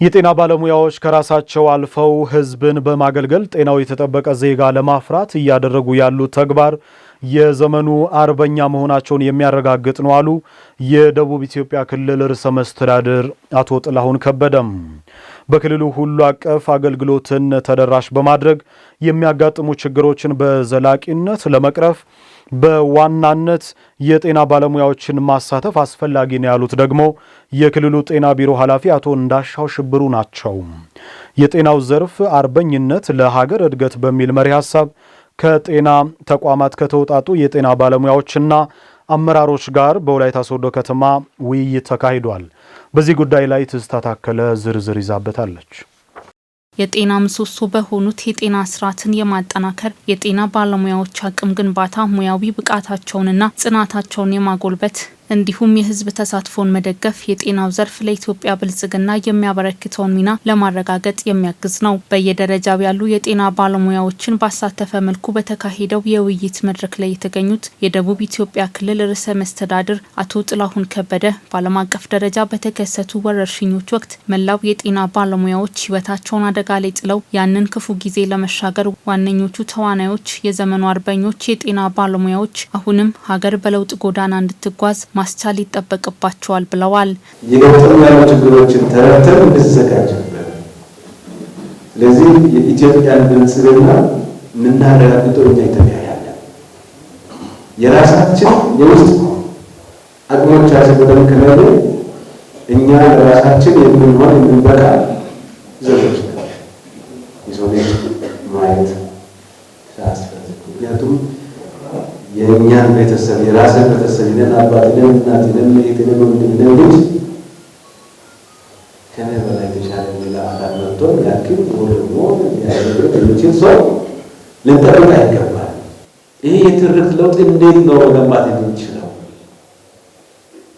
የጤና ባለሙያዎች ከራሳቸው አልፈው ህዝብን በማገልገል ጤናው የተጠበቀ ዜጋ ለማፍራት እያደረጉ ያሉት ተግባር የዘመኑ አርበኛ መሆናቸውን የሚያረጋግጥ ነው አሉ የደቡብ ኢትዮጵያ ክልል ርዕሰ መስተዳድር አቶ ጥላሁን ከበደም። በክልሉ ሁሉ አቀፍ አገልግሎትን ተደራሽ በማድረግ የሚያጋጥሙ ችግሮችን በዘላቂነት ለመቅረፍ በዋናነት የጤና ባለሙያዎችን ማሳተፍ አስፈላጊ ነው ያሉት ደግሞ የክልሉ ጤና ቢሮ ኃላፊ አቶ እንዳሻው ሽብሩ ናቸው። የጤናው ዘርፍ አርበኝነት ለሀገር እድገት በሚል መሪ ሐሳብ ከጤና ተቋማት ከተውጣጡ የጤና ባለሙያዎችና አመራሮች ጋር በወላይታ ሶዶ ከተማ ውይይት ተካሂዷል። በዚህ ጉዳይ ላይ ትዝታ ታከለ ዝርዝር ይዛበታለች። የጤና ምሰሶ በሆኑት የጤና ስርዓትን የማጠናከር የጤና ባለሙያዎች አቅም ግንባታ ሙያዊ ብቃታቸውንና ጽናታቸውን የማጎልበት እንዲሁም የህዝብ ተሳትፎን መደገፍ የጤናው ዘርፍ ለኢትዮጵያ ብልጽግና የሚያበረክተውን ሚና ለማረጋገጥ የሚያግዝ ነው። በየደረጃው ያሉ የጤና ባለሙያዎችን ባሳተፈ መልኩ በተካሄደው የውይይት መድረክ ላይ የተገኙት የደቡብ ኢትዮጵያ ክልል ርዕሰ መስተዳድር አቶ ጥላሁን ከበደ በዓለም አቀፍ ደረጃ በተከሰቱ ወረርሽኞች ወቅት መላው የጤና ባለሙያዎች ህይወታቸውን አደጋ ላይ ጥለው ያንን ክፉ ጊዜ ለመሻገር ዋነኞቹ ተዋናዮች የዘመኑ አርበኞች የጤና ባለሙያዎች አሁንም ሀገር በለውጥ ጎዳና እንድትጓዝ ማስቻል ይጠበቅባቸዋል ብለዋል። የገጠሙ ያሉ ችግሮችን ተረድተን እንዘጋጅበት። ለዚህ የኢትዮጵያን ብልጽግና ምናረጋግጠው እኛ ኢትዮጵያውያን የራሳችን የውስጥ አቅሞቻችን በደም ከመለ እኛ ለራሳችን የምንሆን የምንበቃ ዘሮች ነን። ይሶሌት ማየት ያስፈልጋል። ምክንያቱም የኛን ቤተሰብ የራስን ቤተሰብ የኔን አባት የኔን እናት የኔን የኔን ወንድም የኔን ልጅ ከኔ በላይ ተሻለ ሌላ አካል መጥቶ ያክል ወደሞ ያደረገ የሚችል ሰው ልንጠብቅ አይገባል። ይህ የትርክት ለውጥ እንዴት ነው መገንባት የምንችለው?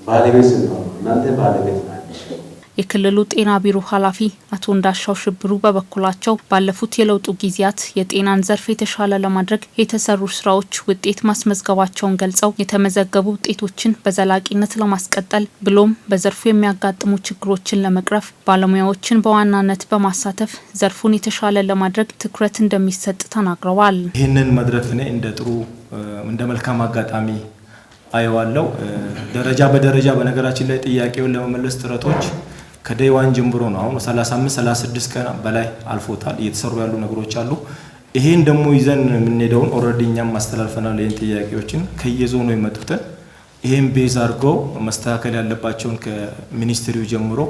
ባለቤት ነው። እናንተ ባለቤት ናችሁ። የክልሉ ጤና ቢሮ ኃላፊ አቶ እንዳሻው ሽብሩ በበኩላቸው ባለፉት የለውጡ ጊዜያት የጤናን ዘርፍ የተሻለ ለማድረግ የተሰሩ ስራዎች ውጤት ማስመዝገባቸውን ገልጸው የተመዘገቡ ውጤቶችን በዘላቂነት ለማስቀጠል ብሎም በዘርፉ የሚያጋጥሙ ችግሮችን ለመቅረፍ ባለሙያዎችን በዋናነት በማሳተፍ ዘርፉን የተሻለ ለማድረግ ትኩረት እንደሚሰጥ ተናግረዋል። ይህንን መድረክ እኔ እንደ መልካም አጋጣሚ አየዋለሁ። ደረጃ በደረጃ በነገራችን ላይ ጥያቄውን ለመመለስ ጥረቶች ከደይዋን ጀምሮ ነው። አሁን 35-36 ቀን በላይ አልፎታል። እየተሰሩ ያሉ ነገሮች አሉ። ይሄን ደግሞ ይዘን የምንሄደውን ኦልሬዲ እኛም ማስተላለፈናል። ይሄን ጥያቄዎችን ከየዞኑ የመጡትን ይሄን ቤዝ አድርገው መስተካከል ያለባቸውን ከሚኒስትሪው ጀምሮ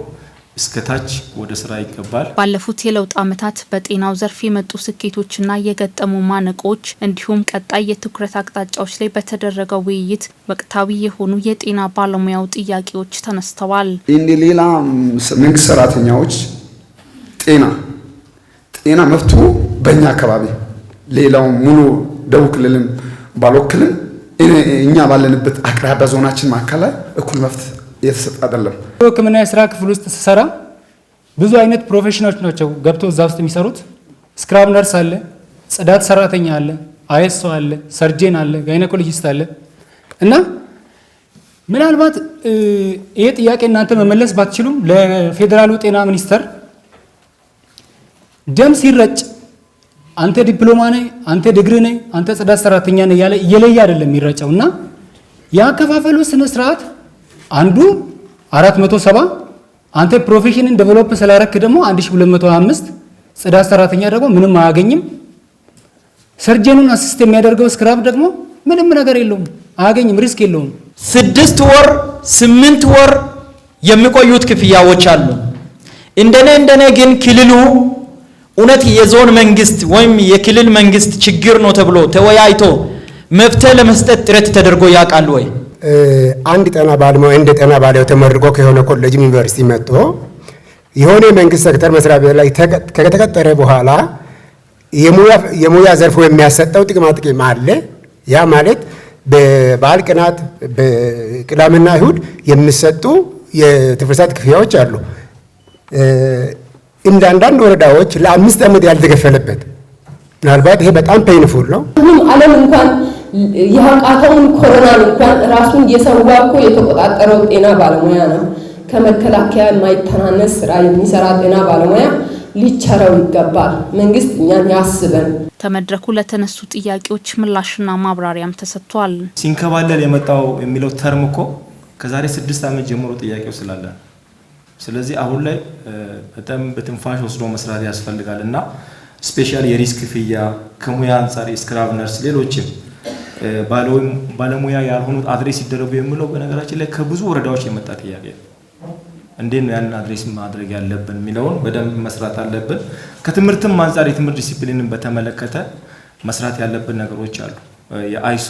እስከታች ወደ ስራ ይገባል። ባለፉት የለውጥ ዓመታት በጤናው ዘርፍ የመጡ ስኬቶችና የገጠሙ ማነቆች እንዲሁም ቀጣይ የትኩረት አቅጣጫዎች ላይ በተደረገው ውይይት ወቅታዊ የሆኑ የጤና ባለሙያው ጥያቄዎች ተነስተዋል። ሌላ መንግስት ሰራተኛዎች ጤና መፍቱ በእኛ አካባቢ ሌላው ሙሉ ደቡብ ክልልም ባልወክልም እኛ ባለንበት አቅራቢያ ዞናችን ማዕከል ላይ እኩል መፍት የተሰጠ አይደለም። ሕክምና የስራ ክፍል ውስጥ ተሰራ ብዙ አይነት ፕሮፌሽናሎች ናቸው ገብተው እዛ ውስጥ የሚሰሩት። ስክራብ ነርስ አለ፣ ጽዳት ሰራተኛ አለ፣ አይኤስኦ አለ፣ ሰርጀን አለ፣ ጋይናኮሎጂስት አለ እና ምናልባት ይሄ ጥያቄ እናንተ መመለስ ባትችሉም ለፌደራሉ ጤና ሚኒስቴር ደም ሲረጭ አንተ ዲፕሎማ ነህ፣ አንተ ዲግሪ ነህ፣ አንተ ጽዳት ሰራተኛ ነህ ያለ እየለየ አይደለም የሚረጨው እና ያከፋፈሉ ስነ ስርዓት አንዱ 470 አንተ ፕሮፌሽንን ዴቨሎፕ ስላረክ ደግሞ 1225 ጽዳት ሰራተኛ ደግሞ ምንም አያገኝም። ሰርጀኑን አሲስት የሚያደርገው ስክራብ ደግሞ ምንም ነገር የለውም፣ አያገኝም፣ ሪስክ የለውም። 6 ወር 8 ወር የሚቆዩት ክፍያዎች አሉ። እንደኔ ግን ክልሉ እውነት የዞን መንግስት ወይም የክልል መንግስት ችግር ነው ተብሎ ተወያይቶ መፍትሄ ለመስጠት ጥረት ተደርጎ ያውቃል ወይ? አንድ ጤና ባለሙያ እንደ ጤና ባለሙያ ተመርቆ ከሆነ ኮሌጅ ዩኒቨርሲቲ መጥቶ የሆነ መንግስት ሴክተር መስሪያ ቤት ላይ ከተቀጠረ በኋላ የሙያ ዘርፉ የሚያሰጠው ጥቅም አለ። ያ ማለት በበዓል ቀናት በቅዳሜና እሁድ የሚሰጡ የትርፍ ሰዓት ክፍያዎች አሉ። እንደ አንዳንድ ወረዳዎች ለ5 ዓመት ያልተከፈለበት ምናልባት ይሄ በጣም ፔይንፉል ነው። ዓለም እንኳን ያቃተውን ኮሮና እንኳን ራሱን የሰዋ እኮ የተቆጣጠረው ጤና ባለሙያ ነው። ከመከላከያ የማይተናነስ ስራ የሚሰራ ጤና ባለሙያ ሊቸረው ይገባል። መንግስት እኛን ያስበን። ከመድረኩ ለተነሱ ጥያቄዎች ምላሽና ማብራሪያም ተሰጥቷል። ሲንከባለል የመጣው የሚለው ተርም እኮ ከዛሬ 6 ዓመት ጀምሮ ጥያቄው ስላለ፣ ስለዚህ አሁን ላይ በጣም በትንፋሽ ወስዶ መስራት ያስፈልጋል እና ስፔሻሊ የሪስክ ክፍያ ከሙያ አንፃር የስክራብ ነርስ፣ ሌሎችም ባለሙያ ያልሆኑት አድሬስ ይደረጉ የሚለው በነገራችን ላይ ከብዙ ወረዳዎች የመጣ ጥያቄ ነው። እንዴት ነው ያንን አድሬስ ማድረግ ያለብን የሚለውን በደንብ መስራት አለብን። ከትምህርትም አንፃር የትምህርት ዲሲፕሊንን በተመለከተ መስራት ያለብን ነገሮች አሉ። የአይሶ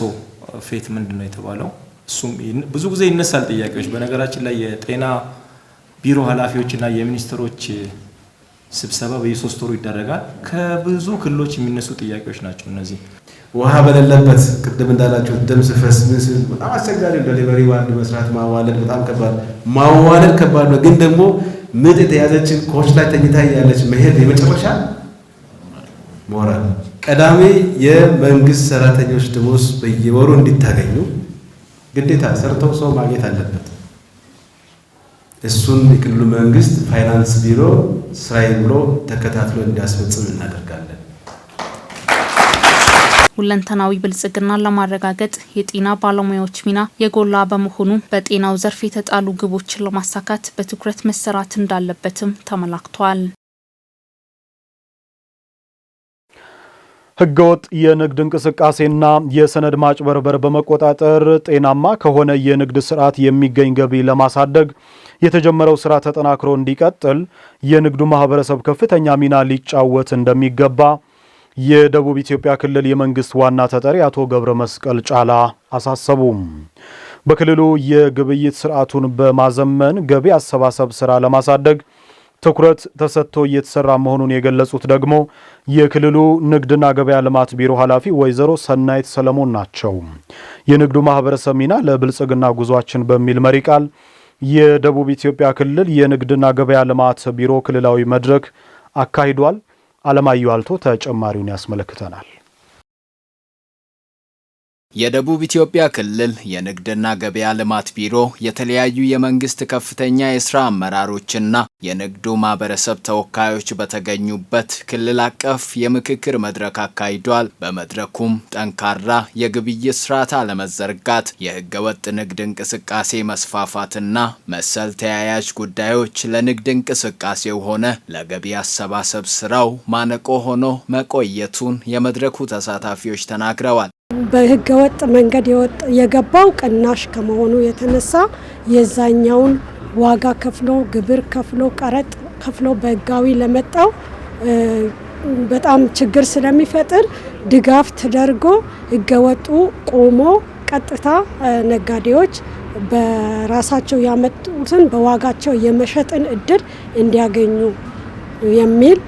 ፌት ምንድነው የተባለው? እሱም ብዙ ጊዜ ይነሳል ጥያቄዎች። በነገራችን ላይ የጤና ቢሮ ኃላፊዎችና የሚኒስትሮች ስብሰባ በየ3 ወሩ ይደረጋል። ከብዙ ክልሎች የሚነሱ ጥያቄዎች ናቸው እነዚህ። ውሃ በሌለበት ቅድም እንዳላችሁ ደም ሲፈስ በጣም አስቸጋሪ ነው። ዴሊቨሪ ዋርድ መስራት ማዋለድ በጣም ከባድ ማዋለድ ከባድ ነው። ግን ደግሞ ምጥ የተያዘችን ኮች ላይ ተኝታ ያለች መሄድ የመጨረሻ ሞራል። ቀዳሚ የመንግስት ሰራተኞች ደሞዝ በየወሩ እንዲታገኙ ግዴታ ሰርተው ሰው ማግኘት አለበት። እሱን የክልሉ መንግስት ፋይናንስ ቢሮ ስራዬ ብሎ ተከታትሎ እንዲያስፈጽም እናደርጋለን። ሁለንተናዊ ብልጽግናን ለማረጋገጥ የጤና ባለሙያዎች ሚና የጎላ በመሆኑ በጤናው ዘርፍ የተጣሉ ግቦችን ለማሳካት በትኩረት መሰራት እንዳለበትም ተመላክቷል። ህገወጥ የንግድ እንቅስቃሴና የሰነድ ማጭበርበር በመቆጣጠር ጤናማ ከሆነ የንግድ ስርዓት የሚገኝ ገቢ ለማሳደግ የተጀመረው ስራ ተጠናክሮ እንዲቀጥል የንግዱ ማህበረሰብ ከፍተኛ ሚና ሊጫወት እንደሚገባ የደቡብ ኢትዮጵያ ክልል የመንግስት ዋና ተጠሪ አቶ ገብረ መስቀል ጫላ አሳሰቡም። በክልሉ የግብይት ስርዓቱን በማዘመን ገቢ አሰባሰብ ስራ ለማሳደግ ትኩረት ተሰጥቶ እየተሰራ መሆኑን የገለጹት ደግሞ የክልሉ ንግድና ገበያ ልማት ቢሮ ኃላፊ ወይዘሮ ሰናይት ሰለሞን ናቸው። የንግዱ ማህበረሰብ ሚና ለብልጽግና ጉዟችን በሚል መሪ ቃል የደቡብ ኢትዮጵያ ክልል የንግድና ገበያ ልማት ቢሮ ክልላዊ መድረክ አካሂዷል። አለማየሁ አልቶ ተጨማሪውን ያስመለክተናል። የደቡብ ኢትዮጵያ ክልል የንግድና ገበያ ልማት ቢሮ የተለያዩ የመንግስት ከፍተኛ የስራ አመራሮችና የንግዱ ማህበረሰብ ተወካዮች በተገኙበት ክልል አቀፍ የምክክር መድረክ አካሂዷል። በመድረኩም ጠንካራ የግብይት ስርዓት አለመዘርጋት፣ የህገወጥ ንግድ እንቅስቃሴ መስፋፋትና መሰል ተያያዥ ጉዳዮች ለንግድ እንቅስቃሴው ሆነ ለገቢ አሰባሰብ ስራው ማነቆ ሆኖ መቆየቱን የመድረኩ ተሳታፊዎች ተናግረዋል። በህገወጥ መንገድ የገባው ቅናሽ ከመሆኑ የተነሳ የዛኛውን ዋጋ ከፍሎ ግብር ከፍሎ ቀረጥ ከፍሎ በህጋዊ ለመጣው በጣም ችግር ስለሚፈጥር ድጋፍ ተደርጎ ህገወጡ ቆሞ ቀጥታ ነጋዴዎች በራሳቸው ያመጡትን በዋጋቸው የመሸጥን እድል እንዲያገኙ የሚል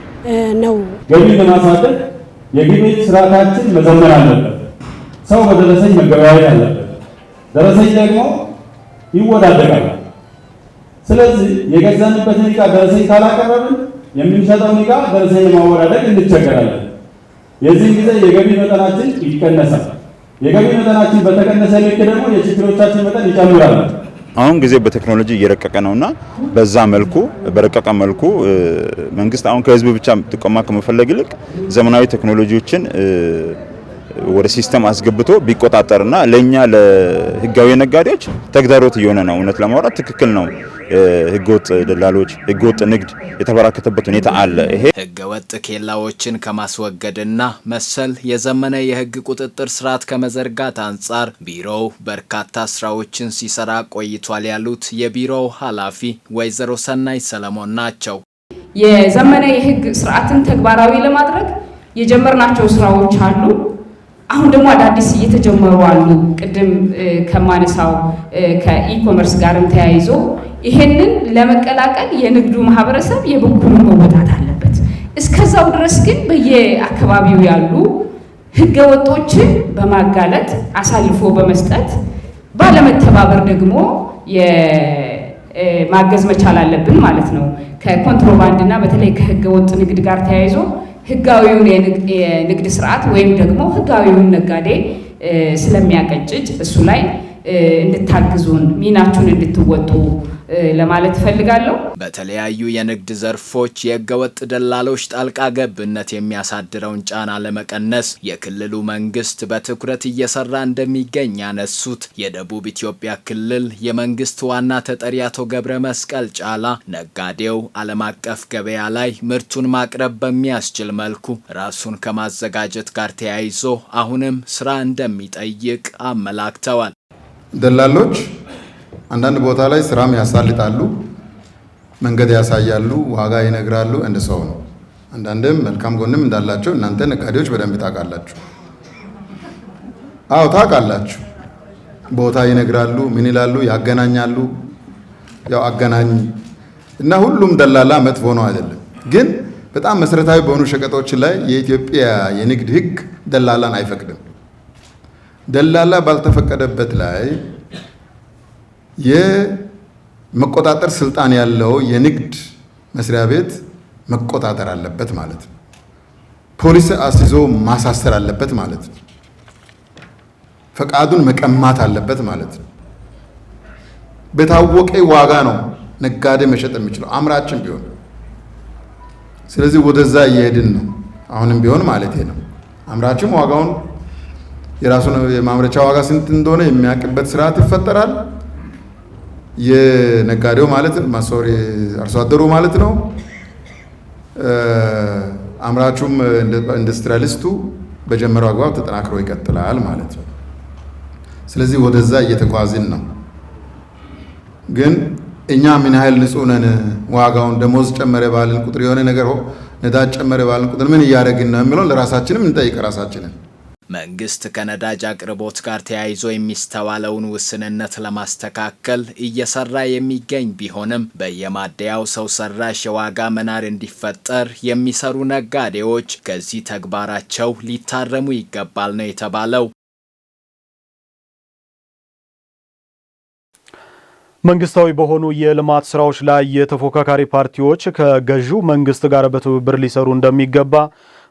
ነው። ገቢ ለማሳደግ የግብይት ስርዓታችን መዘመን አለበት። ሰው በደረሰኝ መገበያየት አለበት። ደረሰኝ ደግሞ ይወዳደቃል። ስለዚህ የገዛንበትን ዕቃ ደረሰኝ ካላቀረብን የምንሸጠውን ዕቃ ደረሰኝ ለማወዳደቅ እንቸገራለን። የዚህ ጊዜ የገቢ መጠናችን ይቀነሳል። የገቢ መጠናችን በተቀነሰ ልክ ደግሞ የችግሮቻችን መጠን ይጨምራል። አሁን ጊዜ በቴክኖሎጂ እየረቀቀ ነውና በዛ መልኩ በረቀቀ መልኩ መንግስት አሁን ከህዝብ ብቻ ጥቆማ ከመፈለግ ይልቅ ዘመናዊ ቴክኖሎጂዎችን ወደ ሲስተም አስገብቶ ቢቆጣጠርና ለኛ ለህጋዊ ነጋዴዎች ተግዳሮት እየሆነ ነው። እውነት ለማውራት ትክክል ነው። ህገወጥ ደላሎች፣ ህገወጥ ንግድ የተበራከተበት ሁኔታ አለ። ይሄ ህገወጥ ኬላዎችን ከማስወገድና መሰል የዘመነ የህግ ቁጥጥር ስርዓት ከመዘርጋት አንጻር ቢሮው በርካታ ስራዎችን ሲሰራ ቆይቷል ያሉት የቢሮው ኃላፊ ወይዘሮ ሰናይ ሰለሞን ናቸው። የዘመነ የህግ ስርዓትን ተግባራዊ ለማድረግ የጀመርናቸው ስራዎች አሉ። አሁን ደግሞ አዳዲስ እየተጀመሩ አሉ። ቅድም ከማነሳው ከኢኮመርስ ጋርም ተያይዞ ይሄንን ለመቀላቀል የንግዱ ማህበረሰብ የበኩሉን መወጣት አለበት። እስከዛው ድረስ ግን በየአካባቢው ያሉ ህገወጦችን በማጋለጥ አሳልፎ በመስጠት ባለመተባበር ደግሞ ማገዝ መቻል አለብን ማለት ነው። ከኮንትሮባንድና በተለይ ከህገወጥ ንግድ ጋር ተያይዞ ህጋዊውን የንግድ ስርዓት ወይም ደግሞ ህጋዊውን ነጋዴ ስለሚያቀጭጭ እሱ ላይ እንድታግዙን ሚናችሁን እንድትወጡ ለማለት ፈልጋለሁ። በተለያዩ የንግድ ዘርፎች የህገወጥ ደላሎች ጣልቃ ገብነት የሚያሳድረውን ጫና ለመቀነስ የክልሉ መንግስት በትኩረት እየሰራ እንደሚገኝ ያነሱት የደቡብ ኢትዮጵያ ክልል የመንግስት ዋና ተጠሪ አቶ ገብረ መስቀል ጫላ ነጋዴው ዓለም አቀፍ ገበያ ላይ ምርቱን ማቅረብ በሚያስችል መልኩ ራሱን ከማዘጋጀት ጋር ተያይዞ አሁንም ስራ እንደሚጠይቅ አመላክተዋል። ደላሎች አንዳንድ ቦታ ላይ ስራም ያሳልጣሉ፣ መንገድ ያሳያሉ፣ ዋጋ ይነግራሉ። እንደ ሰው ነው። አንዳንድም መልካም ጎንም እንዳላቸው እናንተ ነጋዴዎች በደንብ ታውቃላችሁ። አዎ ታውቃላችሁ። ቦታ ይነግራሉ፣ ምን ይላሉ፣ ያገናኛሉ። ያው አገናኝ እና ሁሉም ደላላ መጥፎ ነው አይደለም። ግን በጣም መሰረታዊ በሆኑ ሸቀጦች ላይ የኢትዮጵያ የንግድ ህግ ደላላን አይፈቅድም። ደላላ ባልተፈቀደበት ላይ የመቆጣጠር ስልጣን ያለው የንግድ መስሪያ ቤት መቆጣጠር አለበት ማለት ነው። ፖሊስ አስይዞ ማሳሰር አለበት ማለት ነው። ፈቃዱን መቀማት አለበት ማለት ነው። በታወቀ ዋጋ ነው ነጋዴ መሸጥ የሚችለው አምራችን ቢሆን። ስለዚህ ወደዛ እየሄድን ነው አሁንም ቢሆን ማለት ነው። አምራችም ዋጋውን የራሱን የማምረቻ ዋጋ ስንት እንደሆነ የሚያውቅበት ስርዓት ይፈጠራል። የነጋዴው ማለት ማሶሪ አርሶ አደሩ ማለት ነው። አምራቹም ኢንዱስትሪያሊስቱ በጀመረው አግባብ ተጠናክሮ ይቀጥላል ማለት ነው። ስለዚህ ወደዛ እየተጓዝን ነው። ግን እኛ ምን ያህል ንጹህ ነን? ዋጋውን ደሞዝ ጨመረ ባልን ቁጥር የሆነ ነገር ነዳጅ ጨመረ ባልን ቁጥር ምን እያደረግን ነው የሚለውን ለራሳችንም እንጠይቅ ራሳችንን። መንግስት ከነዳጅ አቅርቦት ጋር ተያይዞ የሚስተዋለውን ውስንነት ለማስተካከል እየሰራ የሚገኝ ቢሆንም በየማደያው ሰው ሰራሽ የዋጋ መናር እንዲፈጠር የሚሰሩ ነጋዴዎች ከዚህ ተግባራቸው ሊታረሙ ይገባል ነው የተባለው። መንግስታዊ በሆኑ የልማት ስራዎች ላይ የተፎካካሪ ፓርቲዎች ከገዢው መንግስት ጋር በትብብር ሊሰሩ እንደሚገባ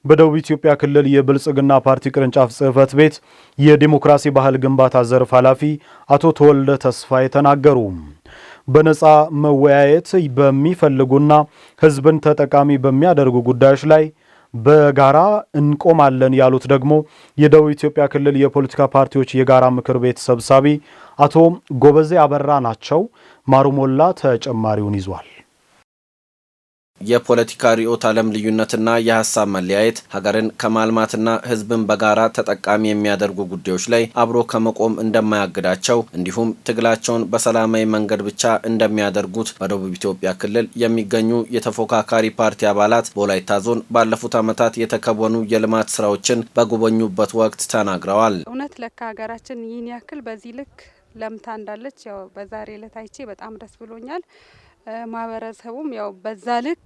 በደቡብ ኢትዮጵያ ክልል የብልጽግና ፓርቲ ቅርንጫፍ ጽህፈት ቤት የዲሞክራሲ ባህል ግንባታ ዘርፍ ኃላፊ አቶ ተወልደ ተስፋዬ ተናገሩ። በነፃ መወያየት በሚፈልጉና ህዝብን ተጠቃሚ በሚያደርጉ ጉዳዮች ላይ በጋራ እንቆማለን ያሉት ደግሞ የደቡብ ኢትዮጵያ ክልል የፖለቲካ ፓርቲዎች የጋራ ምክር ቤት ሰብሳቢ አቶ ጎበዜ አበራ ናቸው። ማሩሞላ ተጨማሪውን ይዟል። የፖለቲካ ርዕዮተ ዓለም ልዩነትና የሀሳብ መለያየት ሀገርን ከማልማትና ህዝብን በጋራ ተጠቃሚ የሚያደርጉ ጉዳዮች ላይ አብሮ ከመቆም እንደማያግዳቸው እንዲሁም ትግላቸውን በሰላማዊ መንገድ ብቻ እንደሚያደርጉት በደቡብ ኢትዮጵያ ክልል የሚገኙ የተፎካካሪ ፓርቲ አባላት በወላይታ ዞን ባለፉት ዓመታት የተከወኑ የልማት ስራዎችን በጎበኙበት ወቅት ተናግረዋል። እውነት ለካ ሀገራችን ይህን ያክል በዚህ ልክ ለምታ እንዳለች ያው በዛሬ ዕለት አይቼ በጣም ደስ ብሎኛል። ማህበረሰቡም ያው በዛ ልክ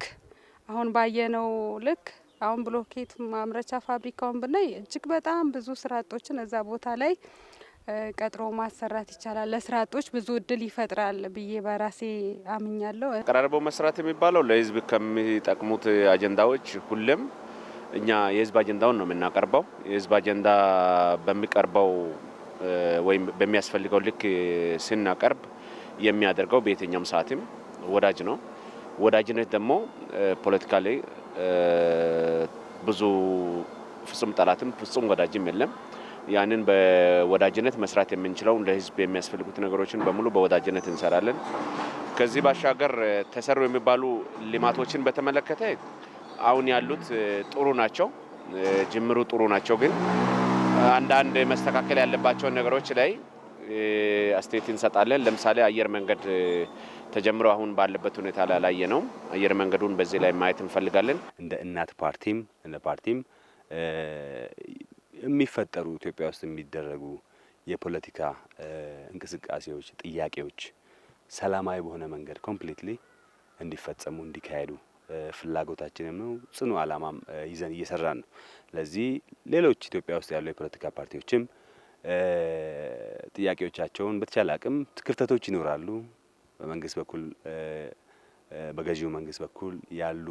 አሁን ባየነው ልክ አሁን ብሎኬት ማምረቻ ፋብሪካውን ብናይ እጅግ በጣም ብዙ ስራ አጦችን እዛ ቦታ ላይ ቀጥሮ ማሰራት ይቻላል። ለስራ አጦች ብዙ እድል ይፈጥራል ብዬ በራሴ አምኛለሁ። ቀራርቦ መስራት የሚባለው ለህዝብ ከሚጠቅሙት አጀንዳዎች ሁሉም እኛ የህዝብ አጀንዳውን ነው የምናቀርበው። የህዝብ አጀንዳ በሚቀርበው ወይም በሚያስፈልገው ልክ ስናቀርብ የሚያደርገው በየትኛውም ሰዓትም ወዳጅ ነው። ወዳጅነት ደግሞ ፖለቲካ ላይ ብዙ ፍጹም ጠላትም ፍጹም ወዳጅም የለም። ያንን በወዳጅነት መስራት የምንችለው ለህዝብ የሚያስፈልጉት ነገሮችን በሙሉ በወዳጅነት እንሰራለን። ከዚህ ባሻገር ተሰሩ የሚባሉ ልማቶችን በተመለከተ አሁን ያሉት ጥሩ ናቸው፣ ጅምሩ ጥሩ ናቸው። ግን አንዳንድ መስተካከል ያለባቸውን ነገሮች ላይ አስተያየት እንሰጣለን። ለምሳሌ አየር መንገድ ተጀምሮ አሁን ባለበት ሁኔታ ላይ ያላየ ነው። አየር መንገዱን በዚህ ላይ ማየት እንፈልጋለን። እንደ እናት ፓርቲም የሚፈጠሩ ኢትዮጵያ ውስጥ የሚደረጉ የፖለቲካ እንቅስቃሴዎች፣ ጥያቄዎች ሰላማዊ በሆነ መንገድ ኮምፕሊትሊ እንዲፈጸሙ እንዲካሄዱ ፍላጎታችንም ነው። ጽኑ ዓላማም ይዘን እየሰራን ነው። ለዚህ ሌሎች ኢትዮጵያ ውስጥ ያሉ የፖለቲካ ፓርቲዎችም ጥያቄዎቻቸውን በተቻለ አቅም ክፍተቶች ይኖራሉ። በመንግስት በኩል በገዢው መንግስት በኩል ያሉ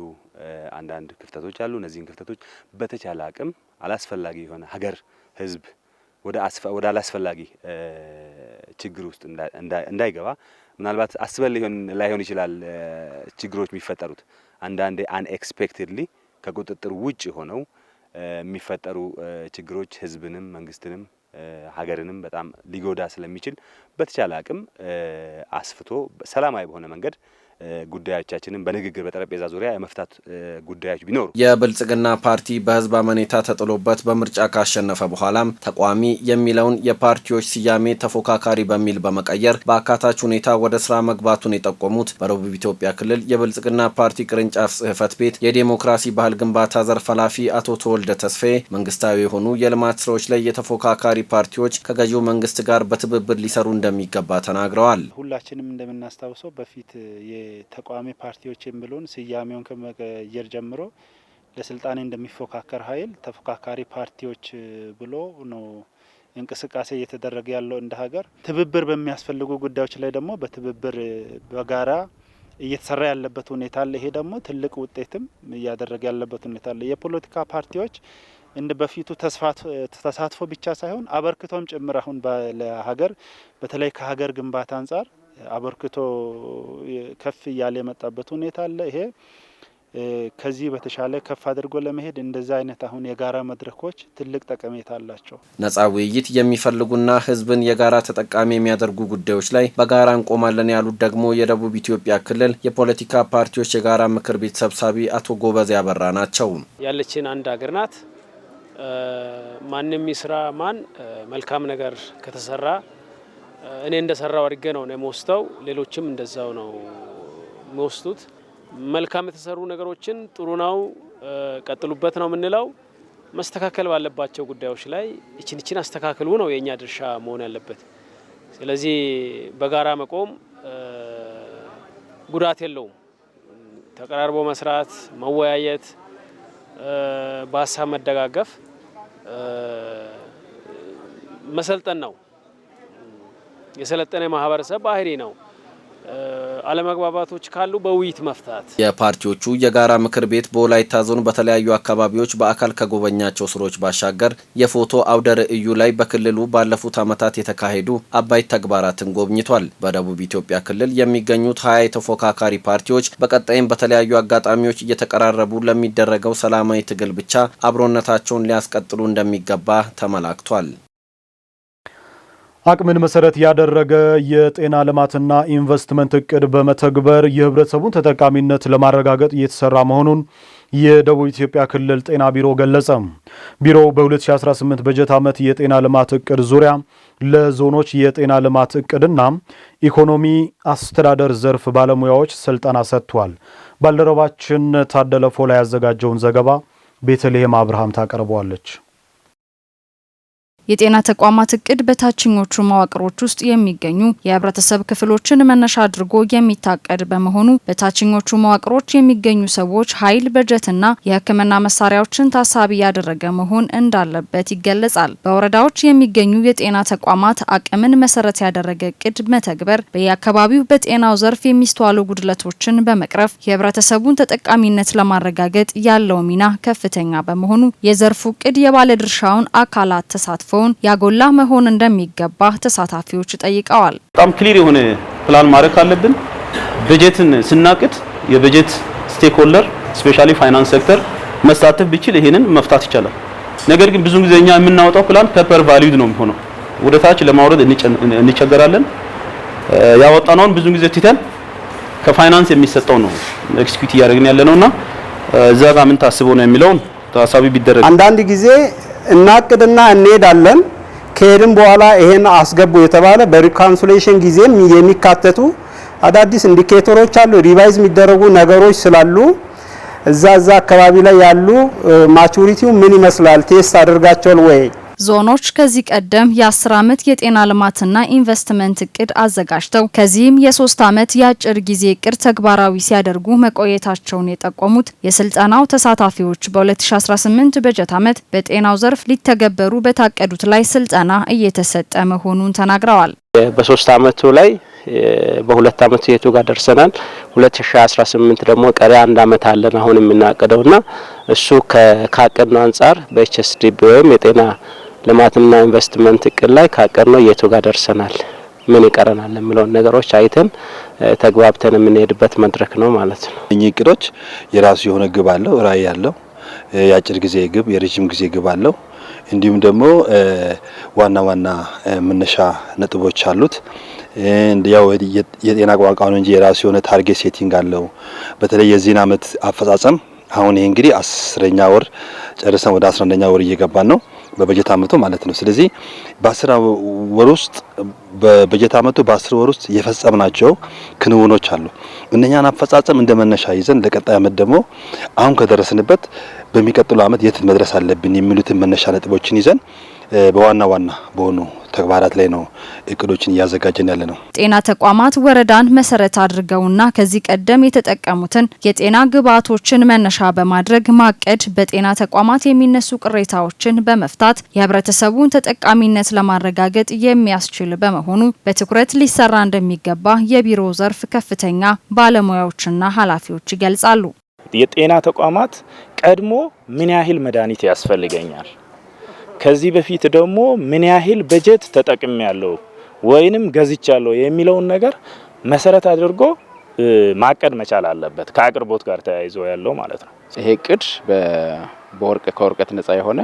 አንዳንድ ክፍተቶች አሉ። እነዚህን ክፍተቶች በተቻለ አቅም አላስፈላጊ የሆነ ሀገር፣ ህዝብ ወደ አላስፈላጊ ችግር ውስጥ እንዳይገባ ምናልባት አስበን ላይሆን ይችላል ችግሮች የሚፈጠሩት አንዳንዴ አንኤክስፔክትድሊ ከቁጥጥር ውጭ ሆነው የሚፈጠሩ ችግሮች ህዝብንም መንግስትንም ሀገርንም በጣም ሊጎዳ ስለሚችል በተቻለ አቅም አስፍቶ ሰላማዊ በሆነ መንገድ ጉዳዮቻችንን በንግግር በጠረጴዛ ዙሪያ የመፍታት ጉዳዮች ቢኖሩ የብልጽግና ፓርቲ በህዝብ አመኔታ ተጥሎበት በምርጫ ካሸነፈ በኋላም ተቋሚ የሚለውን የፓርቲዎች ስያሜ ተፎካካሪ በሚል በመቀየር በአካታች ሁኔታ ወደ ስራ መግባቱን የጠቆሙት በደቡብ ኢትዮጵያ ክልል የብልጽግና ፓርቲ ቅርንጫፍ ጽህፈት ቤት የዲሞክራሲ ባህል ግንባታ ዘርፍ ኃላፊ አቶ ተወልደ ተስፋዬ መንግስታዊ የሆኑ የልማት ስራዎች ላይ የተፎካካሪ ፓርቲዎች ከገዢው መንግስት ጋር በትብብር ሊሰሩ እንደሚገባ ተናግረዋል። ሁላችንም እንደምናስታውሰው በፊት ተቋሚ ፓርቲዎች የሚሉን ስያሜውን ከመቀየር ጀምሮ ለስልጣን እንደሚፎካከር ኃይል ተፎካካሪ ፓርቲዎች ብሎ ነው እንቅስቃሴ እየተደረገ ያለው እንደ ሀገር። ትብብር በሚያስፈልጉ ጉዳዮች ላይ ደግሞ በትብብር በጋራ እየተሰራ ያለበት ሁኔታ አለ። ይሄ ደግሞ ትልቅ ውጤትም እያደረገ ያለበት ሁኔታ አለ። የፖለቲካ ፓርቲዎች እንደ በፊቱ ተሳትፎ ብቻ ሳይሆን አበርክቶም ጭምር አሁን ለሀገር በተለይ ከሀገር ግንባታ አንጻር አበርክቶ ከፍ እያለ የመጣበት ሁኔታ አለ። ይሄ ከዚህ በተሻለ ከፍ አድርጎ ለመሄድ እንደዛ አይነት አሁን የጋራ መድረኮች ትልቅ ጠቀሜታ አላቸው። ነጻ ውይይት የሚፈልጉና ህዝብን የጋራ ተጠቃሚ የሚያደርጉ ጉዳዮች ላይ በጋራ እንቆማለን ያሉት ደግሞ የደቡብ ኢትዮጵያ ክልል የፖለቲካ ፓርቲዎች የጋራ ምክር ቤት ሰብሳቢ አቶ ጎበዝ ያበራ ናቸው። ያለችን አንድ ሀገር ናት። ማንም ይስራ ማን መልካም ነገር ከተሰራ እኔ እንደሰራው አድርጌ ነው የምወስደው። ሌሎችም እንደዛው ነው የሚወስዱት። መልካም የተሰሩ ነገሮችን ጥሩ ነው ቀጥሉበት ነው የምንለው። መስተካከል ባለባቸው ጉዳዮች ላይ እቺን አስተካክሉ ነው የኛ ድርሻ መሆን ያለበት። ስለዚህ በጋራ መቆም ጉዳት የለውም። ተቀራርቦ መስራት፣ መወያየት፣ በሀሳብ መደጋገፍ መሰልጠን ነው። የሰለጠነ ማህበረሰብ ባህሪ ነው። አለመግባባቶች ካሉ በውይይት መፍታት። የፓርቲዎቹ የጋራ ምክር ቤት በወላይታ ዞን በተለያዩ አካባቢዎች በአካል ከጎበኛቸው ስራዎች ባሻገር የፎቶ አውደ ርዕዩ ላይ በክልሉ ባለፉት ዓመታት የተካሄዱ አባይ ተግባራትን ጎብኝቷል። በደቡብ ኢትዮጵያ ክልል የሚገኙት 20 የተፎካካሪ ፓርቲዎች በቀጣይም በተለያዩ አጋጣሚዎች እየተቀራረቡ ለሚደረገው ሰላማዊ ትግል ብቻ አብሮነታቸውን ሊያስቀጥሉ እንደሚገባ ተመላክቷል። አቅምን መሰረት ያደረገ የጤና ልማትና ኢንቨስትመንት እቅድ በመተግበር የህብረተሰቡን ተጠቃሚነት ለማረጋገጥ እየተሰራ መሆኑን የደቡብ ኢትዮጵያ ክልል ጤና ቢሮ ገለጸ። ቢሮው በ2018 በጀት ዓመት የጤና ልማት እቅድ ዙሪያ ለዞኖች የጤና ልማት እቅድና ኢኮኖሚ አስተዳደር ዘርፍ ባለሙያዎች ስልጠና ሰጥቷል። ባልደረባችን ታደለ ፎላ ያዘጋጀውን ዘገባ ቤተልሔም አብርሃም ታቀርበዋለች። የጤና ተቋማት እቅድ በታችኞቹ መዋቅሮች ውስጥ የሚገኙ የህብረተሰብ ክፍሎችን መነሻ አድርጎ የሚታቀድ በመሆኑ በታችኞቹ መዋቅሮች የሚገኙ ሰዎች ኃይል፣ በጀትና የሕክምና መሳሪያዎችን ታሳቢ ያደረገ መሆን እንዳለበት ይገለጻል። በወረዳዎች የሚገኙ የጤና ተቋማት አቅምን መሰረት ያደረገ እቅድ መተግበር በየአካባቢው በጤናው ዘርፍ የሚስተዋሉ ጉድለቶችን በመቅረፍ የህብረተሰቡን ተጠቃሚነት ለማረጋገጥ ያለው ሚና ከፍተኛ በመሆኑ የዘርፉ እቅድ የባለድርሻውን አካላት ተሳትፎ ያጎላ መሆን እንደሚገባ ተሳታፊዎች ጠይቀዋል። በጣም ክሊር የሆነ ፕላን ማድረግ አለብን። በጀትን ስናቅድ የበጀት ስቴክ ሆልደር ስፔሻሊ ፋይናንስ ሴክተር መሳተፍ ቢችል ይሄንን መፍታት ይቻላል። ነገር ግን ብዙ ጊዜ እኛ የምናወጣው ፕላን ፔፐር ቫሊዩድ ነው የሚሆነው። ወደ ታች ለማውረድ እንቸገራለን። ያወጣነውን ብዙ ጊዜ ትተን ከፋይናንስ የሚሰጠው ነው ኤክስኪዩት እያደረግን ያለነውና እዛ ጋር ምን ታስበው ነው የሚለውን ታሳቢ ቢደረግ አንዳንድ ጊዜ እናቅድና እንሄዳለን። ከሄድን በኋላ ይሄን አስገቡ የተባለ በሪካንሱሌሽን ጊዜም የሚካተቱ አዳዲስ ኢንዲኬተሮች አሉ፣ ሪቫይዝ የሚደረጉ ነገሮች ስላሉ እዛ አካባቢ ላይ ያሉ ማቹሪቲው ምን ይመስላል ቴስት አድርጋቸዋል ወይ? ዞኖች ከዚህ ቀደም የ10 ዓመት የጤና ልማትና ኢንቨስትመንት እቅድ አዘጋጅተው ከዚህም የ3 ዓመት የአጭር ጊዜ እቅድ ተግባራዊ ሲያደርጉ መቆየታቸውን የጠቆሙት የስልጠናው ተሳታፊዎች በ2018 በጀት ዓመት በጤናው ዘርፍ ሊተገበሩ በታቀዱት ላይ ስልጠና እየተሰጠ መሆኑን ተናግረዋል። በ3 ዓመቱ ላይ በሁለት ዓመት የቱ ጋር ደርሰናል። 2018 ደግሞ ቀሪ አንድ ዓመት አለን አሁን የምናቀደውና እሱ ካቀድነው አንጻር በኤችኤስዲቢ ወይም የጤና ልማትና ኢንቨስትመንት እቅድ ላይ ካቀድነው የቱ ጋር ደርሰናል፣ ምን ይቀረናል የሚለውን ነገሮች አይተን ተግባብተን የምንሄድበት መድረክ ነው ማለት ነው። እኚህ እቅዶች የራሱ የሆነ ግብ አለው፣ ራዕይ አለው፣ የአጭር ጊዜ ግብ፣ የረጅም ጊዜ ግብ አለው። እንዲሁም ደግሞ ዋና ዋና መነሻ ነጥቦች አሉት። ያው የጤና ቋንቋ ነው እንጂ የራሱ የሆነ ታርጌት ሴቲንግ አለው። በተለይ የዚህን አመት አፈጻጸም አሁን ይሄ እንግዲህ 10ኛ ወር ጨርሰን ወደ 11ኛ ወር እየገባን ነው በበጀት አመቱ ማለት ነው። ስለዚህ በ10 ወር ውስጥ በበጀት አመቱ በ10 ወር ውስጥ የፈጸምናቸው ክንውኖች አሉ። እነኛን አፈጻጸም እንደመነሻ ይዘን ለቀጣይ አመት ደግሞ አሁን ከደረስንበት በሚቀጥለው አመት የት መድረስ አለብን የሚሉትን መነሻ ነጥቦችን ይዘን በዋና ዋና በሆኑ ተግባራት ላይ ነው እቅዶችን እያዘጋጀን ያለ ነው። ጤና ተቋማት ወረዳን መሰረት አድርገውና ከዚህ ቀደም የተጠቀሙትን የጤና ግብዓቶችን መነሻ በማድረግ ማቀድ በጤና ተቋማት የሚነሱ ቅሬታዎችን በመፍታት የህብረተሰቡን ተጠቃሚነት ለማረጋገጥ የሚያስችል በመሆኑ በትኩረት ሊሰራ እንደሚገባ የቢሮ ዘርፍ ከፍተኛ ባለሙያዎችና ኃላፊዎች ይገልጻሉ። የጤና ተቋማት ቀድሞ ምን ያህል መድኃኒት ያስፈልገኛል፣ ከዚህ በፊት ደግሞ ምን ያህል በጀት ተጠቅሜያለሁ ወይንም ገዝቻለሁ የሚለውን ነገር መሰረት አድርጎ ማቀድ መቻል አለበት። ከአቅርቦት ጋር ተያይዞ ያለው ማለት ነው። ይሄ እቅድ ከወረቀት ነጻ የሆነ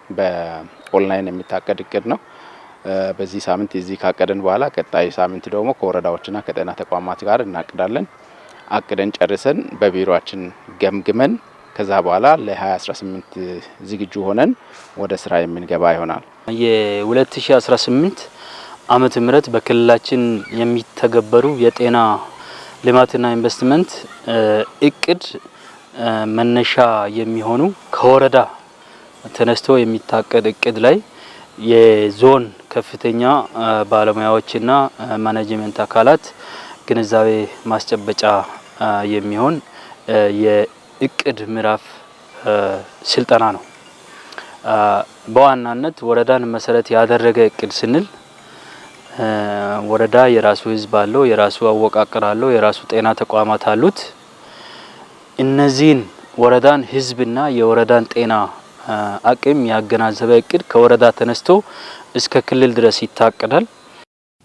በኦንላይን የሚታቀድ እቅድ ነው። በዚህ ሳምንት እዚህ ካቀደን በኋላ ቀጣይ ሳምንት ደግሞ ከወረዳዎችና ከጤና ተቋማት ጋር እናቅዳለን። አቅደን ጨርሰን በቢሮአችን ገምግመን ከዛ በኋላ ለ2018 ዝግጁ ሆነን ወደ ስራ የምንገባ ይሆናል። የ2018 ዓመተ ምህረት በክልላችን የሚተገበሩ የጤና ልማትና ኢንቨስትመንት እቅድ መነሻ የሚሆኑ ከወረዳ ተነስቶ የሚታቀድ እቅድ ላይ የዞን ከፍተኛ ባለሙያዎችና ማኔጅመንት አካላት ግንዛቤ ማስጨበጫ የሚሆን የእቅድ ምዕራፍ ስልጠና ነው። በዋናነት ወረዳን መሰረት ያደረገ እቅድ ስንል ወረዳ የራሱ ህዝብ አለው፣ የራሱ አወቃቀር አለው፣ የራሱ ጤና ተቋማት አሉት። እነዚህን ወረዳን ህዝብና የወረዳን ጤና አቅም ያገናዘበ እቅድ ከወረዳ ተነስቶ እስከ ክልል ድረስ ይታቀዳል።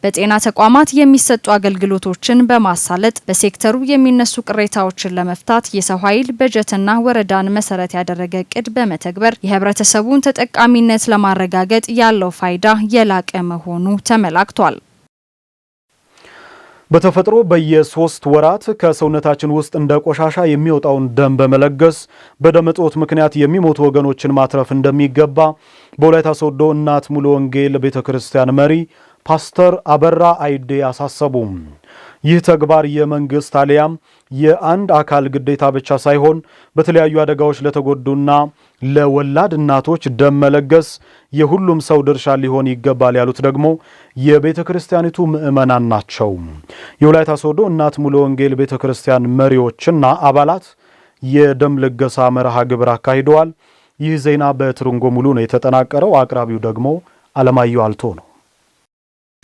በጤና ተቋማት የሚሰጡ አገልግሎቶችን በማሳለጥ በሴክተሩ የሚነሱ ቅሬታዎችን ለመፍታት የሰው ኃይል በጀትና ወረዳን መሰረት ያደረገ እቅድ በመተግበር የህብረተሰቡን ተጠቃሚነት ለማረጋገጥ ያለው ፋይዳ የላቀ መሆኑ ተመላክቷል። በተፈጥሮ በየ3 ወራት ከሰውነታችን ውስጥ እንደ ቆሻሻ የሚወጣውን ደም በመለገስ በደም እጦት ምክንያት የሚሞቱ ወገኖችን ማትረፍ እንደሚገባ በወላይታ ሶዶ እናት ሙሉ ወንጌል ቤተክርስቲያን መሪ ፓስተር አበራ አይዴ አሳሰቡ። ይህ ተግባር የመንግስት አሊያም የአንድ አካል ግዴታ ብቻ ሳይሆን በተለያዩ አደጋዎች ለተጎዱና ለወላድ እናቶች ደም መለገስ የሁሉም ሰው ድርሻ ሊሆን ይገባል ያሉት ደግሞ የቤተክርስቲያኒቱ ምእመናን ናቸው። የወላይታ ሶዶ እናት ሙሉ ወንጌል ቤተክርስቲያን መሪዎችና አባላት የደም ልገሳ መርሃ ግብር አካሂደዋል። ይህ ዜና በትርንጎ ሙሉ ነው የተጠናቀረው። አቅራቢው ደግሞ አለማየሁ አልቶ ነው።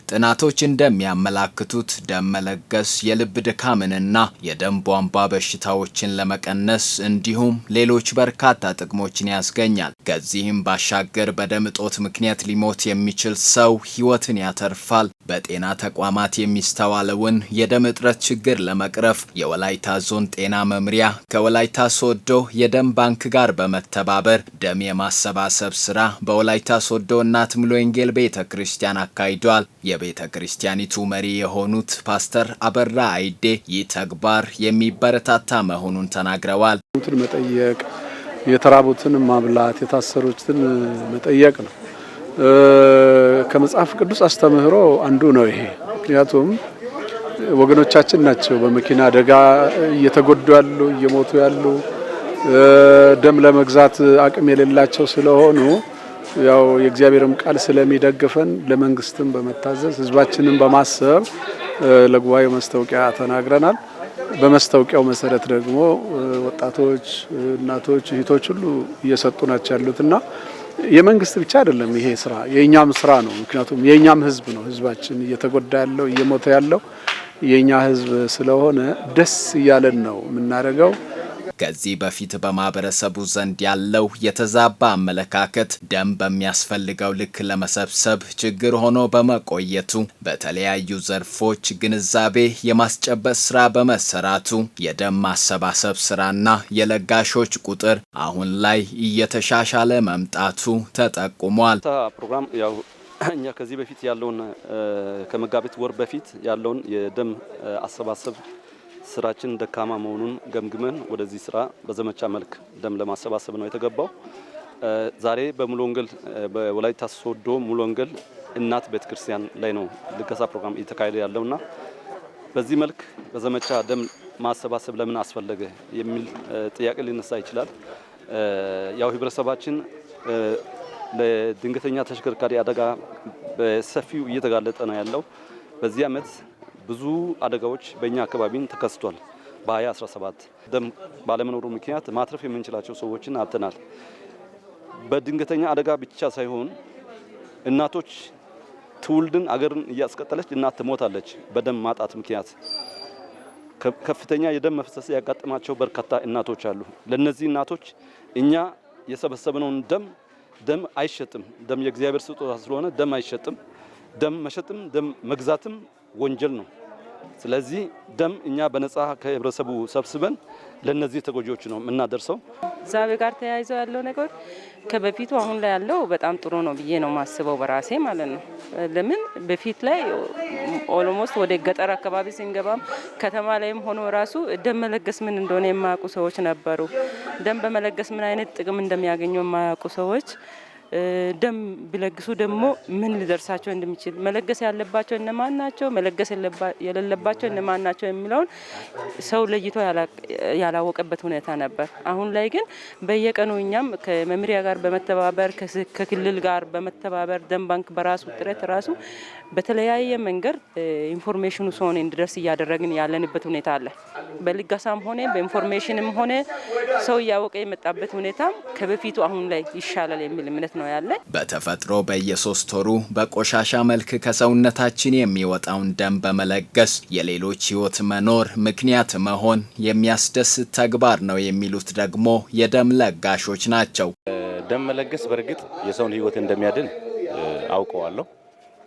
ጥናቶች እንደሚያመላክቱት ደም መለገስ የልብ ድካምንና የደም ቧንቧ በሽታዎችን ለመቀነስ እንዲሁም ሌሎች በርካታ ጥቅሞችን ያስገኛል። ከዚህም ባሻገር በደም እጦት ምክንያት ሊሞት የሚችል ሰው ሕይወትን ያተርፋል። በጤና ተቋማት የሚስተዋለውን የደም እጥረት ችግር ለመቅረፍ የወላይታ ዞን ጤና መምሪያ ከወላይታ ሶዶ የደም ባንክ ጋር በመተባበር ደም የማሰባሰብ ስራ በወላይታ ሶዶ እናት ሙሉ ወንጌል ቤተክርስቲያን አካሂዷል። የቤተ ክርስቲያኒቱ መሪ የሆኑት ፓስተር አበራ አይዴ ይህ ተግባር የሚበረታታ መሆኑን ተናግረዋል። መጠየቅ፣ የተራቡትን ማብላት፣ የታሰሩትን መጠየቅ ነው። ከመጽሐፍ ቅዱስ አስተምህሮ አንዱ ነው ይሄ። ምክንያቱም ወገኖቻችን ናቸው በመኪና አደጋ እየተጎዱ ያሉ፣ እየሞቱ ያሉ፣ ደም ለመግዛት አቅም የሌላቸው ስለሆኑ ያው የእግዚአብሔርም ቃል ስለሚደግፈን ለመንግስትም በመታዘዝ ህዝባችንን በማሰብ ለጉባኤው መስታወቂያ ተናግረናል። በመስታወቂያው መሰረት ደግሞ ወጣቶች፣ እናቶች፣ እህቶች ሁሉ እየሰጡ ናቸው ያሉትና የመንግስት ብቻ አይደለም ይሄ ስራ የኛም ስራ ነው። ምክንያቱም የኛም ህዝብ ነው። ህዝባችን እየተጎዳ ያለው እየሞተ ያለው የኛ ህዝብ ስለሆነ ደስ እያለን ነው የምናደርገው። ከዚህ በፊት በማህበረሰቡ ዘንድ ያለው የተዛባ አመለካከት ደም በሚያስፈልገው ልክ ለመሰብሰብ ችግር ሆኖ በመቆየቱ በተለያዩ ዘርፎች ግንዛቤ የማስጨበጥ ስራ በመሰራቱ የደም ማሰባሰብ ስራና የለጋሾች ቁጥር አሁን ላይ እየተሻሻለ መምጣቱ ተጠቁሟል። ፕሮግራም ያው እኛ ከዚህ በፊት ያለውን ከመጋቢት ወር በፊት ያለውን የደም አሰባሰብ ስራችን ደካማ መሆኑን ገምግመን ወደዚህ ስራ በዘመቻ መልክ ደም ለማሰባሰብ ነው የተገባው። ዛሬ በሙሉ ወንጌል በወላይታ ሶዶ ሙሉ ወንጌል እናት ቤተክርስቲያን ላይ ነው ልገሳ ፕሮግራም እየተካሄደ ያለውና በዚህ መልክ በዘመቻ ደም ማሰባሰብ ለምን አስፈለገ የሚል ጥያቄ ሊነሳ ይችላል። ያው ህብረተሰባችን ለድንገተኛ ተሽከርካሪ አደጋ በሰፊው እየተጋለጠ ነው ያለው። በዚህ ዓመት ብዙ አደጋዎች በእኛ አካባቢን ተከስቷል። በ2017 ደም ባለመኖሩ ምክንያት ማትረፍ የምንችላቸው ሰዎችን አጥተናል። በድንገተኛ አደጋ ብቻ ሳይሆን እናቶች ትውልድን አገርን እያስቀጠለች እናት ትሞታለች በደም ማጣት ምክንያት። ከፍተኛ የደም መፍሰስ ያጋጠማቸው በርካታ እናቶች አሉ። ለነዚህ እናቶች እኛ የሰበሰብነውን ደም አይሸጥም። ደም የእግዚአብሔር ስጦታ ስለሆነ ደም አይሸጥም። ደም መሸጥም ደም መግዛትም ወንጀል ነው። ስለዚህ ደም እኛ በነጻ ከህብረተሰቡ ሰብስበን ለነዚህ ተጎጂዎች ነው የምናደርሰው። ዛሬ ጋር ተያይዞ ያለው ነገር ከበፊቱ አሁን ላይ ያለው በጣም ጥሩ ነው ብዬ ነው ማስበው በራሴ ማለት ነው። ለምን በፊት ላይ ኦልሞስት ወደ ገጠር አካባቢ ሲንገባም ከተማ ላይም ሆኖ ራሱ ደም መለገስ ምን እንደሆነ የማያውቁ ሰዎች ነበሩ። ደም በመለገስ ምን አይነት ጥቅም እንደሚያገኙ የማያውቁ ሰዎች ደም ቢለግሱ ደግሞ ምን ሊደርሳቸው እንደሚችል መለገስ ያለባቸው እነማን ናቸው፣ መለገስ የሌለባቸው እነማን ናቸው የሚለውን ሰው ለይቶ ያላወቀበት ሁኔታ ነበር። አሁን ላይ ግን በየቀኑ እኛም ከመምሪያ ጋር በመተባበር ከክልል ጋር በመተባበር ደም ባንክ በራሱ ጥረት ራሱ በተለያየ መንገድ ኢንፎርሜሽኑ ሰውን እንዲደርስ እያደረግን ያለንበት ሁኔታ አለ። በልገሳም ሆነ በኢንፎርሜሽንም ሆነ ሰው እያወቀ የመጣበት ሁኔታ ከበፊቱ አሁን ላይ ይሻላል የሚል እምነት ነው ያለ። በተፈጥሮ በየ3 ወሩ በቆሻሻ መልክ ከሰውነታችን የሚወጣውን ደም በመለገስ የሌሎች ህይወት መኖር ምክንያት መሆን የሚያስደስት ተግባር ነው የሚሉት ደግሞ የደም ለጋሾች ናቸው። ደም መለገስ በእርግጥ የሰውን ህይወት እንደሚያድን አውቀዋለሁ።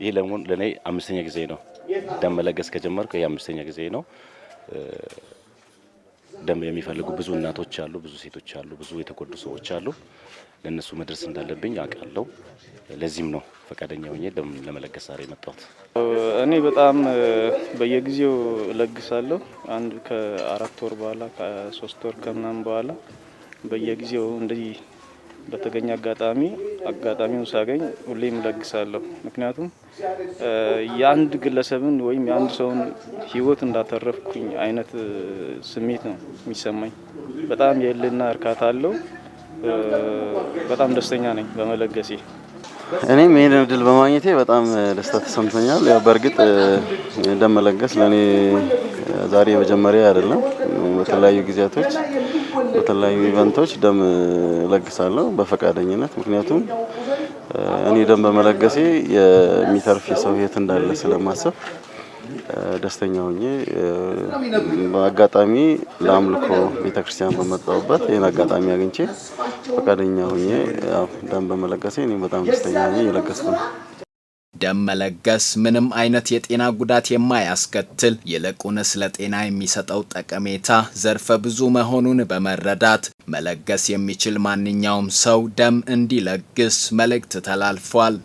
ይህ ለኔ 5ኛ ጊዜ ነው ደም መለገስ ከጀመርኩ። ይሄ 5ኛ ጊዜ ነው። ደም የሚፈልጉ ብዙ እናቶች አሉ፣ ብዙ ሴቶች አሉ፣ ብዙ የተጎዱ ሰዎች አሉ። ለነሱ መድረስ እንዳለብኝ አውቃለሁ። ለዚህም ነው ፈቃደኛ ሆኜ ደም ለመለገስ ዛሬ መጣሁት። እኔ በጣም በየጊዜው ለግሳለሁ። አንድ ከ4 ወር በኋላ ከ3 ወር ከምናምን በኋላ በየጊዜው እንደዚህ በተገኘ አጋጣሚውን ሳገኝ ሁሌም ለግሳለሁ። ምክንያቱም የአንድ ግለሰብን ወይም የአንድ ሰውን ህይወት እንዳተረፍኩኝ አይነት ስሜት ነው የሚሰማኝ። በጣም የህልና እርካታ አለው። በጣም ደስተኛ ነኝ በመለገሴ። እኔም ይሄን እድል በማግኘቴ በጣም ደስታ ተሰምቶኛል። ያው በእርግጥ ደም መለገስ ለኔ ዛሬ መጀመሪያ አይደለም። በተለያዩ ጊዜያቶች በተለያዩ ኢቨንቶች ደም ለግሳለሁ በፈቃደኝነት። ምክንያቱም እኔ ደም በመለገሴ የሚተርፍ የሰው ህይወት እንዳለ ስለማሰብ ደስተኛ ሆኜ በአጋጣሚ ለአምልኮ ቤተክርስቲያን በመጣሁበት ይሄን አጋጣሚ አግኝቼ ፈቃደኛ ሆኜ ደም በመለገሴ እኔ በጣም ደስተኛ ሆኜ እየለገስኩ ነው። ደም መለገስ ምንም አይነት የጤና ጉዳት የማያስከትል ይልቁንስ ለጤና የሚሰጠው ጠቀሜታ ዘርፈ ብዙ መሆኑን በመረዳት መለገስ የሚችል ማንኛውም ሰው ደም እንዲለግስ መልእክት ተላልፏል።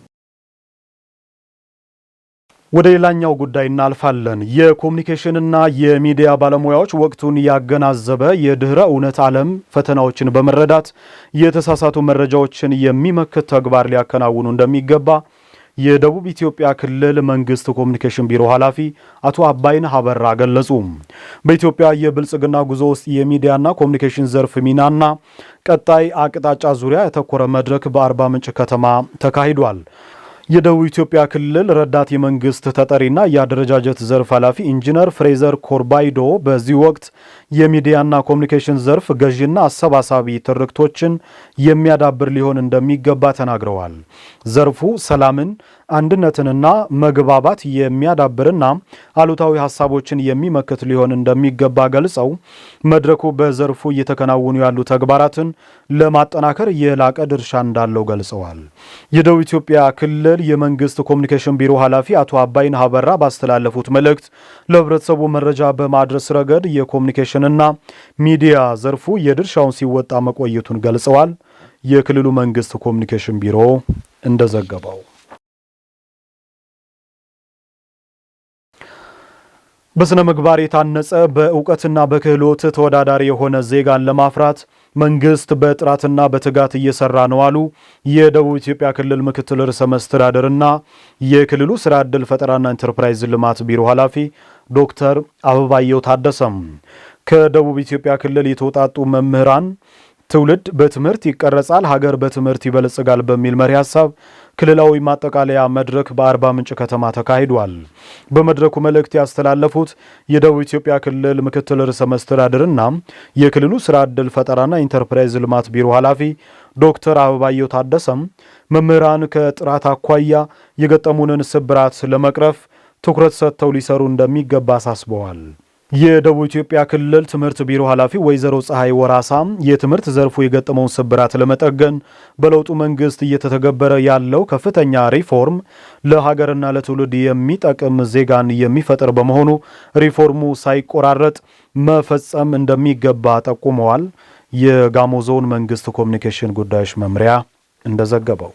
ወደ ሌላኛው ጉዳይ እናልፋለን። የኮሙኒኬሽንና የሚዲያ ባለሙያዎች ወቅቱን ያገናዘበ የድህረ እውነት ዓለም ፈተናዎችን በመረዳት የተሳሳቱ መረጃዎችን የሚመክት ተግባር ሊያከናውኑ እንደሚገባ የደቡብ ኢትዮጵያ ክልል መንግስት ኮሙኒኬሽን ቢሮ ኃላፊ አቶ አባይነህ አበራ ገለጹ። በኢትዮጵያ የብልጽግና ጉዞ ውስጥ የሚዲያና ኮሙኒኬሽን ዘርፍ ሚናና ቀጣይ አቅጣጫ ዙሪያ ያተኮረ መድረክ በአርባ ምንጭ ከተማ ተካሂዷል። የደቡብ ኢትዮጵያ ክልል ረዳት የመንግስት ተጠሪና የአደረጃጀት ዘርፍ ኃላፊ ኢንጂነር ፍሬዘር ኮርባይዶ በዚህ ወቅት የሚዲያና ኮሙኒኬሽን ዘርፍ ገዢና አሰባሳቢ ትርክቶችን የሚያዳብር ሊሆን እንደሚገባ ተናግረዋል። ዘርፉ ሰላምን፣ አንድነትንና መግባባት የሚያዳብርና አሉታዊ ሀሳቦችን የሚመክት ሊሆን እንደሚገባ ገልጸው መድረኩ በዘርፉ እየተከናወኑ ያሉ ተግባራትን ለማጠናከር የላቀ ድርሻ እንዳለው ገልጸዋል። የደቡብ ኢትዮጵያ ክልል የመንግስት ኮሚኒኬሽን ቢሮ ኃላፊ አቶ አባይነህ አበራ ባስተላለፉት መልእክት ለህብረተሰቡ መረጃ በማድረስ ረገድ የኮሚኒኬሽንና ሚዲያ ዘርፉ የድርሻውን ሲወጣ መቆየቱን ገልጸዋል። የክልሉ መንግስት ኮሚኒኬሽን ቢሮ እንደዘገበው በስነ ምግባር የታነጸ በእውቀትና በክህሎት ተወዳዳሪ የሆነ ዜጋን ለማፍራት መንግስት በጥራትና በትጋት እየሰራ ነው አሉ የደቡብ ኢትዮጵያ ክልል ምክትል ርዕሰ መስተዳድርና የክልሉ ስራ ዕድል ፈጠራና ኢንተርፕራይዝ ልማት ቢሮ ኃላፊ ዶክተር አበባየሁ ታደሰም ከደቡብ ኢትዮጵያ ክልል የተውጣጡ መምህራን ትውልድ በትምህርት ይቀረጻል፣ ሀገር በትምህርት ይበለጽጋል በሚል መሪ ሐሳብ ክልላዊ ማጠቃለያ መድረክ በአርባ ምንጭ ከተማ ተካሂዷል። በመድረኩ መልእክት ያስተላለፉት የደቡብ ኢትዮጵያ ክልል ምክትል ርዕሰ መስተዳድርና የክልሉ ስራ ዕድል ፈጠራና ኢንተርፕራይዝ ልማት ቢሮ ኃላፊ ዶክተር አበባየሁ ታደሰም መምህራን ከጥራት አኳያ የገጠሙንን ስብራት ለመቅረፍ ትኩረት ሰጥተው ሊሰሩ እንደሚገባ አሳስበዋል። የደቡብ ኢትዮጵያ ክልል ትምህርት ቢሮ ኃላፊ ወይዘሮ ፀሐይ ወራሳ የትምህርት ዘርፉ የገጠመውን ስብራት ለመጠገን በለውጡ መንግስት እየተተገበረ ያለው ከፍተኛ ሪፎርም ለሀገርና ለትውልድ የሚጠቅም ዜጋን የሚፈጥር በመሆኑ ሪፎርሙ ሳይቆራረጥ መፈጸም እንደሚገባ ጠቁመዋል። የጋሞ ዞን መንግስት ኮሚኒኬሽን ጉዳዮች መምሪያ እንደዘገበው